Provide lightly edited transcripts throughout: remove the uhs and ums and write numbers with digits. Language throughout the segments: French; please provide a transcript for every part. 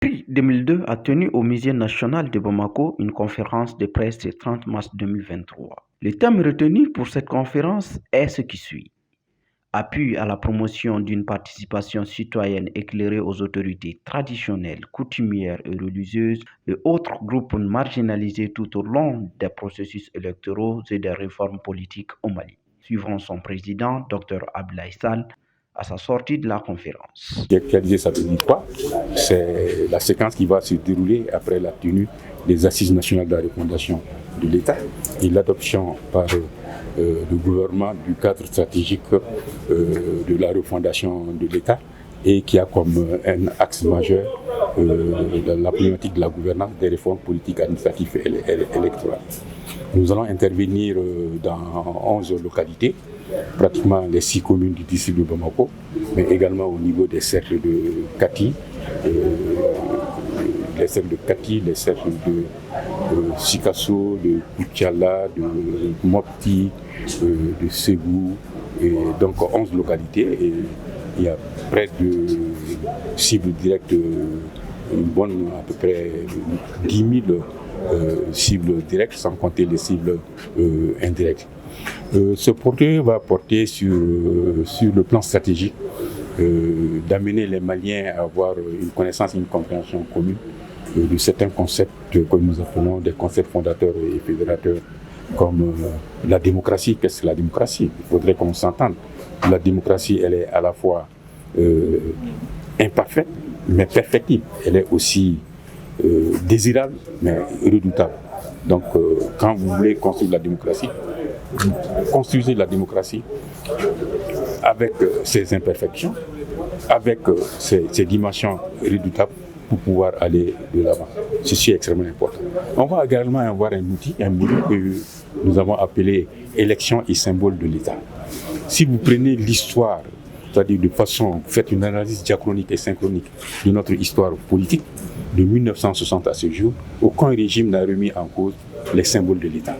Paris 2002 a tenu au Musée national de Bamako une conférence de presse le 30 mars 2023. Le thème retenu pour cette conférence est ce qui suit. Appui à la promotion d'une participation citoyenne éclairée aux autorités traditionnelles, coutumières et religieuses et autres groupes marginalisés tout au long des processus électoraux et des réformes politiques au Mali. Suivant son président, Dr Abdoulaye Sall, à sa sortie de la conférence. Réaliser, ça veut dire quoi? C'est la séquence qui va se dérouler après la tenue des Assises nationales de la refondation de l'État et l'adoption par le gouvernement du cadre stratégique de la refondation de l'État et qui a comme un axe majeur la problématique de la gouvernance des réformes politiques, administratives et électorales. Nous allons intervenir dans 11 localités, pratiquement les 6 communes du district de Bamako, mais également au niveau des cercles de Kati, les cercles de Sikasso, de Koutiala, de Mopti, de Ségou, et donc 11 localités. Et il y a près de cibles directes, une bonne à peu près 10 000 cibles directes, sans compter les cibles indirectes. Ce projet va porter sur le plan stratégique d'amener les Maliens à avoir une connaissance et une compréhension commune de certains concepts que nous appelons des concepts fondateurs et fédérateurs comme la démocratie. Qu'est-ce que la démocratie? Il faudrait qu'on s'entende. La démocratie, elle est à la fois imparfaite, mais perfectible. Elle est aussi désirable, mais redoutable. Donc, quand vous voulez construire la démocratie, construisez la démocratie avec ses imperfections, avec ses dimensions redoutables pour pouvoir aller de l'avant. Ceci est extrêmement important. On va également avoir un outil que nous avons appelé élection et symbole de l'État. Si vous prenez l'histoire, c'est-à-dire de façon, vous faites une analyse diachronique et synchronique de notre histoire politique, de 1960 à ce jour, aucun régime n'a remis en cause les symboles de l'État,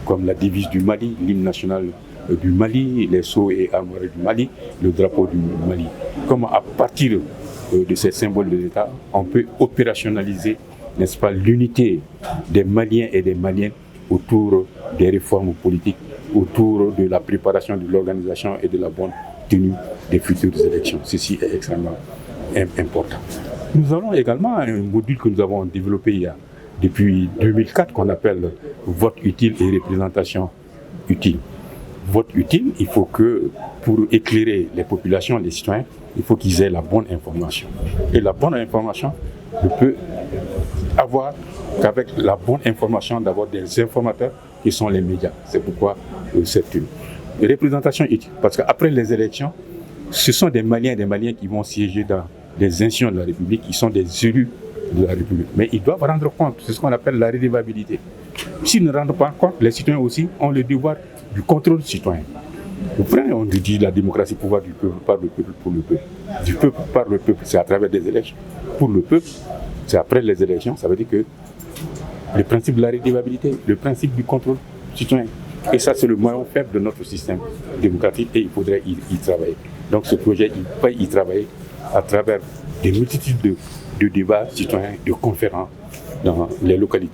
comme la devise du Mali, l'hymne national du Mali, les sceaux et armoiries du Mali, le drapeau du Mali. Comment à partir de ces symboles de l'État, on peut opérationnaliser, n'est-ce pas, l'unité des Maliens et des Maliennes autour des réformes politiques, autour de la préparation de l'organisation et de la bonne tenue des futures élections. Ceci est extrêmement important. Nous avons également un module que nous avons développé depuis 2004 qu'on appelle vote utile et représentation utile. Vote utile, il faut que pour éclairer les populations, les citoyens, il faut qu'ils aient la bonne information. Et la bonne information ne peut avoir qu'avec la bonne information d'avoir des informateurs qui sont les médias. C'est pourquoi c'est une représentation utile. Parce qu'après les élections, ce sont des Maliens et des Maliens qui vont siéger dans les institutions de la République, qui sont des élus de la République. Mais ils doivent rendre compte, c'est ce qu'on appelle la redevabilité. S'ils ne rendent pas compte, les citoyens aussi ont le devoir du contrôle citoyen. Vous prenez, on dit la démocratie, pouvoir du peuple, par le peuple, pour le peuple. Du peuple, par le peuple, c'est à travers des élections. Pour le peuple, c'est après les élections, ça veut dire que le principe de la redevabilité, le principe du contrôle citoyen. Et ça, c'est le moyen faible de notre système démocratique et il faudrait y travailler. Donc ce projet, il peut y travailler à travers des multitudes de débats citoyens, de conférences dans les localités.